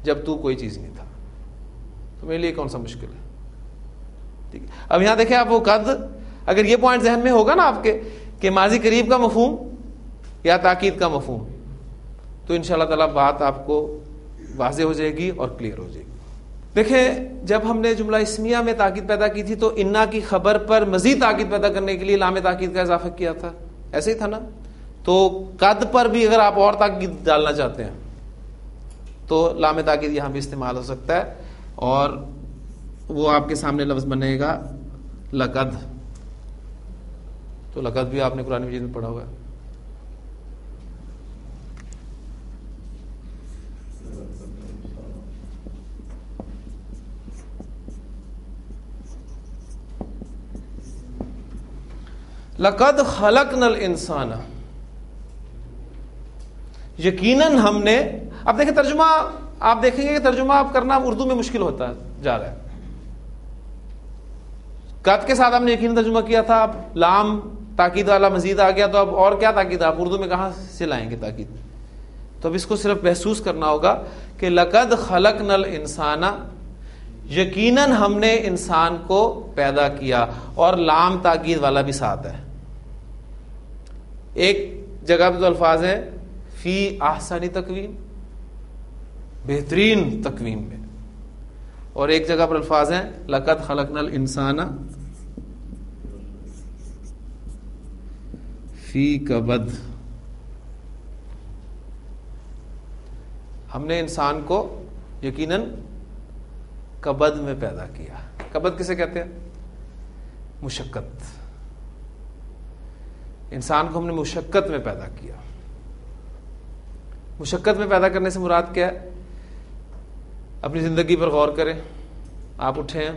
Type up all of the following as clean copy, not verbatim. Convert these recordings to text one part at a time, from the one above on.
جب تو کوئی چیز نہیں تھا. تو میرے لیے کون سا مشکل ہے؟ ٹھیک ہے. اب یہاں دیکھیں آپ وہ قد، اگر یہ پوائنٹ ذہن میں ہوگا نا آپ کے کہ ماضی قریب کا مفہوم یا تاکید کا مفہوم، تو انشاءاللہ تعالیٰ بات آپ کو واضح ہو جائے گی اور کلیئر ہو جائے گی. دیکھیں جب ہم نے جملہ اسمیہ میں تاکید پیدا کی تھی تو انا کی خبر پر مزید تاکید پیدا کرنے کے لیے لام تاکید کا اضافہ کیا تھا، ایسے ہی تھا نا. تو قد پر بھی اگر آپ اور تاکید ڈالنا چاہتے ہیں تو لام تاکید یہاں بھی استعمال ہو سکتا ہے، اور وہ آپ کے سامنے لفظ بنے گا لقد. تو لقد بھی آپ نے قرآن مجید میں پڑھا ہوا ہے. لقد خلقنا الانسان، یقیناً ہم نے. اب دیکھیں ترجمہ، آپ دیکھیں گے کہ ترجمہ آپ کرنا اردو میں مشکل ہوتا جا رہا ہے. قد کے ساتھ آپ نے یقیناً ترجمہ کیا تھا، اب لام تاکید والا مزید آ گیا، تو اب اور کیا تاکید آپ اردو میں کہاں سے لائیں گے تاکید؟ تو اب اس کو صرف محسوس کرنا ہوگا کہ لقد خلقنا الانسان، یقیناً ہم نے انسان کو پیدا کیا، اور لام تاکید والا بھی ساتھ ہے. ایک جگہ پہ تو الفاظ ہیں فی احسن تقویم، بہترین تقویم میں، اور ایک جگہ پر الفاظ ہیں لقد خلقنا الانسان فی کبد. ہم نے انسان کو یقیناً کبد میں پیدا کیا. کبد کسے کہتے ہیں؟ مشقت. انسان کو ہم نے مشقت میں پیدا کیا. مشقت میں پیدا کرنے سے مراد کیا ہے؟ اپنی زندگی پر غور کریں. آپ اٹھے ہیں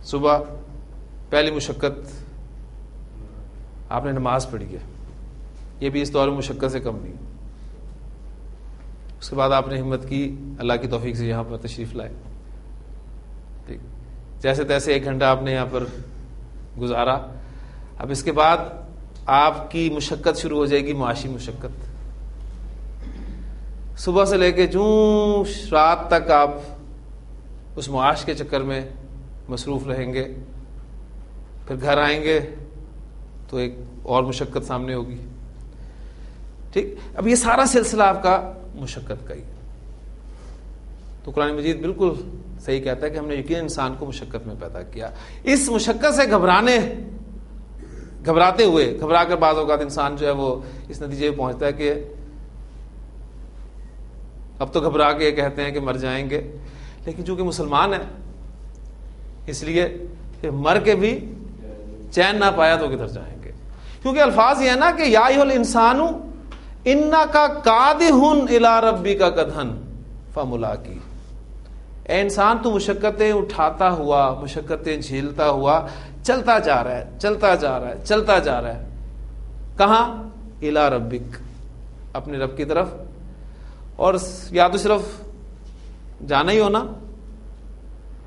صبح، پہلی مشقت آپ نے نماز پڑھی ہے، یہ بھی اس دور میں مشقت سے کم نہیں. اس کے بعد آپ نے ہمت کی، اللہ کی توفیق سے یہاں پر تشریف لائے. ٹھیک، جیسے تیسے 1 گھنٹہ آپ نے یہاں پر گزارا. اب اس کے بعد آپ کی مشقت شروع ہو جائے گی، معاشی مشقت. صبح سے لے کے جوں رات تک آپ اس معاش کے چکر میں مصروف رہیں گے. پھر گھر آئیں گے تو ایک اور مشقت سامنے ہوگی. ٹھیک، اب یہ سارا سلسلہ آپ کا مشقت کا ہی. تو قرآن مجید بالکل صحیح کہتا ہے کہ ہم نے یقین انسان کو مشقت میں پیدا کیا. اس مشقت سے گھبراتے ہوئے، گھبرا کر بعض اوقات انسان جو ہے وہ اس نتیجے پہ پہنچتا ہے کہ اب تو گھبرا کے کہتے ہیں کہ مر جائیں گے، لیکن چونکہ مسلمان ہیں اس لیے کہ مر کے بھی چین نہ پایا تو کدھر جائیں گے. کیونکہ الفاظ یہ ہے نا کہ یا ایھا الانسان انکا کادح الی ربک کدحا فملاقی. اے انسان تو مشقتیں اٹھاتا ہوا، مشقتیں جھیلتا ہوا چلتا جا رہا ہے، چلتا جا رہا ہے، چلتا جا رہا ہے. کہاں؟ الی ربک، اپنے رب کی طرف. اور یا تو صرف جانا ہی ہونا،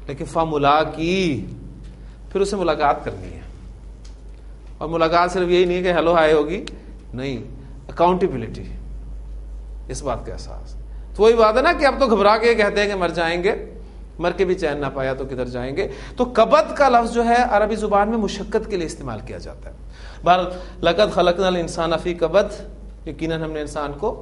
لیکن فملاقی، پھر اسے ملاقات کرنی ہے. اور ملاقات صرف یہی نہیں کہ ہیلو ہائے ہوگی، نہیں، اکاؤنٹیبلٹی، اس بات کا احساس. تو وہی بات ہے نا کہ اب تو گھبرا کے کہتے ہیں کہ مر جائیں گے، مر کے بھی چین نہ پایا تو کدھر جائیں گے. تو کبد کا لفظ جو ہے عربی زبان میں مشقت کے لیے استعمال کیا جاتا ہے. بہرحال لقد خلقنا الانسان فی کبد، یقیناً ہم نے انسان کو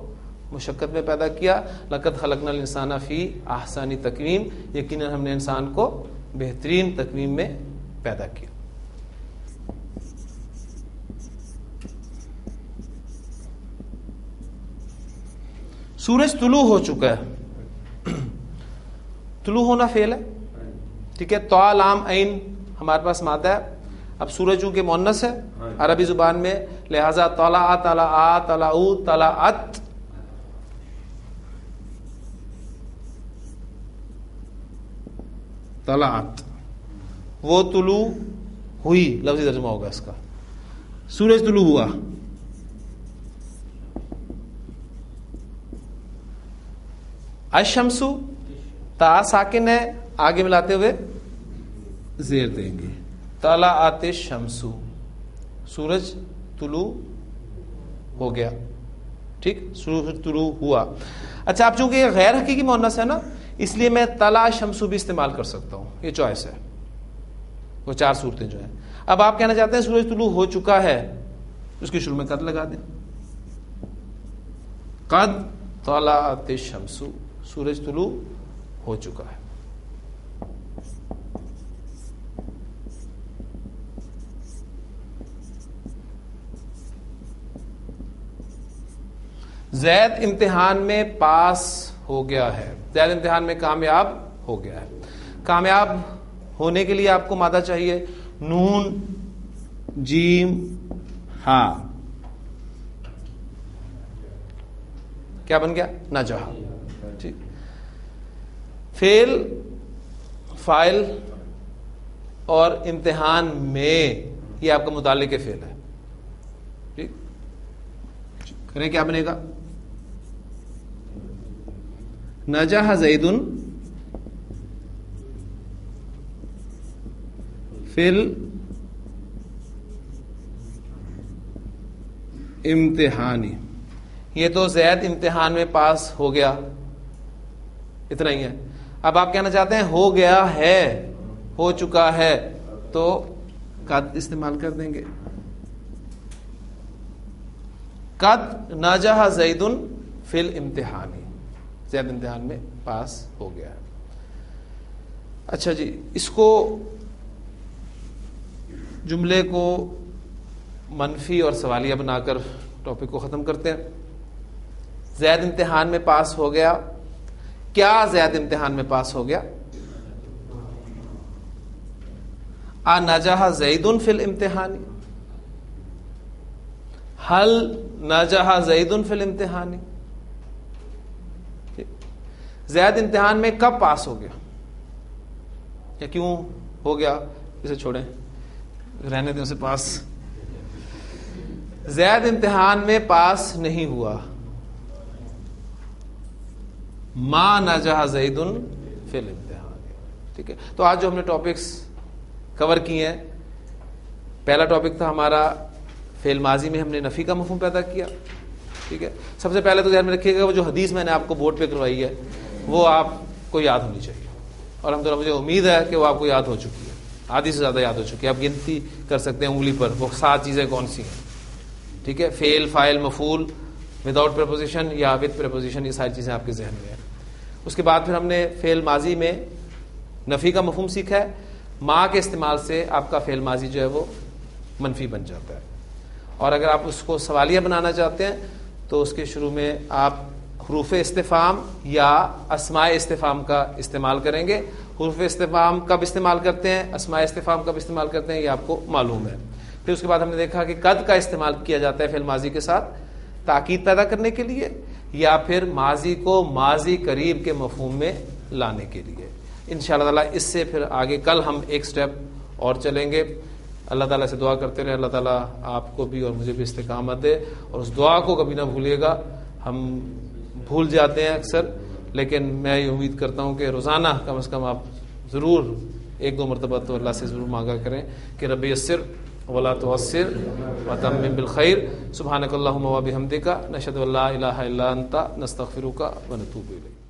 مشقت میں پیدا کیا. لقد خلقنا الانسان فی احسن تقویم، یقیناً ہم نے انسان کو بہترین تقویم میں پیدا کیا. سورج طلوع ہو چکا ہے. طلوع ہونا فعل ہے، ٹھیک ہے. طا لام عین ہمارے پاس مادہ ہے. اب سورج چونکہ مؤنث ہے عربی زبان میں، لہذا طلع، طلعا، طلعو، طلعت. طلعت وہ طلوع ہوئی، لفظی ترجمہ ہوگا اس کا. سورج طلوع ہوا. الشمس، تا ساکن ہے، آگے ملاتے ہوئے زیر دیں گے. طلعت الشمس، سورج طلوع ہو گیا. ٹھیک, سورج طلوع ہوا. اچھا اب چونکہ یہ غیر حقیقی مؤنث ہے نا, اس لیے میں طلع شمس بھی استعمال کر سکتا ہوں, یہ چوائس ہے. وہ 4 صورتیں جو ہیں. اب آپ کہنا چاہتے ہیں سورج طلوع ہو چکا ہے, اس کے شروع میں قد لگا دیں. قد طلعت الشمس, سورج طلوع ہو چکا ہے. زید امتحان میں پاس ہو گیا ہے. زید امتحان میں کامیاب ہو گیا ہے. کامیاب ہونے کے لیے آپ کو مادہ چاہیے, نون جیم ہاں, کیا بن گیا؟ نجح. ٹھیک, فعل فاعل اور امتحان میں یہ آپ کا متعلق فعل ہے. ٹھیک, کریں کیا بنے گا؟ نجح زید فل امتحانی. یہ تو زید امتحان میں پاس ہو گیا, اتنا ہی ہے. اب آپ کہنا چاہتے ہیں ہو گیا ہے, ہو چکا ہے, تو قد استعمال کر دیں گے. قد نجح زید فی الامتحانی, زید امتحان میں پاس ہو گیا ہے. اچھا جی, اس کو جملے کو منفی اور سوالیہ بنا کر ٹاپک کو ختم کرتے ہیں. زید امتحان میں پاس ہو گیا. کیا زید امتحان میں پاس ہو گیا؟ نجح زید فی الامتحان, هل نجح زید فی الامتحان. زید امتحان میں کب پاس ہو گیا یا کیوں ہو گیا؟ اسے چھوڑیں, رہنے دیں اسے. پاس زید امتحان میں پاس نہیں ہوا. ما نجح زید فی الامتحان. ٹھیک ہے, تو آج جو ہم نے ٹاپکس کور کیے ہیں, پہلا ٹاپک تھا ہمارا فعل ماضی میں ہم نے نفی کا مفہوم پیدا کیا. ٹھیک ہے, سب سے پہلے تو ذہن میں رکھیے گا وہ جو حدیث میں نے آپ کو بورڈ پہ کروائی ہے وہ آپ کو یاد ہونی چاہیے, اور الحمدللہ مجھے امید ہے کہ وہ آپ کو یاد ہو چکی ہے, آدھی سے زیادہ یاد ہو چکی ہے. آپ گنتی کر سکتے ہیں انگلی پر وہ 7 چیزیں کون سی ہیں. ٹھیک ہے, فعل فاعل مفعول وداؤٹ پریپوزیشن یا وتھ پریپوزیشن, یہ ساری چیزیں آپ کے ذہن میں ہیں. اس کے بعد پھر ہم نے فعل ماضی میں نفی کا مفہوم سیکھا ہے. ما کے استعمال سے آپ کا فعل ماضی جو ہے وہ منفی بن جاتا ہے, اور اگر آپ اس کو سوالیہ بنانا چاہتے ہیں تو اس کے شروع میں آپ حروف استفہام یا اسماء استفہام کا استعمال کریں گے. حروف استفہام کب استعمال کرتے ہیں, اسماء استفہام کب استعمال کرتے ہیں, یہ آپ کو معلوم ہے. پھر اس کے بعد ہم نے دیکھا کہ قد کا استعمال کیا جاتا ہے فعل ماضی کے ساتھ تاکید پیدا کرنے کے لیے, یا پھر ماضی کو ماضی قریب کے مفہوم میں لانے کے لیے. انشاءاللہ تعالیٰ اس سے پھر آگے کل ہم ایک سٹیپ اور چلیں گے. اللہ تعالیٰ سے دعا کرتے رہے, اللہ تعالیٰ آپ کو بھی اور مجھے بھی استقامت دے, اور اس دعا کو کبھی نہ بھولیے گا. ہم بھول جاتے ہیں اکثر, لیکن میں یہ امید کرتا ہوں کہ روزانہ کم از کم آپ ضرور 1-2 مرتبہ تو اللہ سے ضرور مانگا کریں کہ رب یسر ولا تعسر وتمم بالخیر. سبحانک اللہم و بحمدک نشہد ان لا الہ الا انت نستغفرک ونتوب الیک.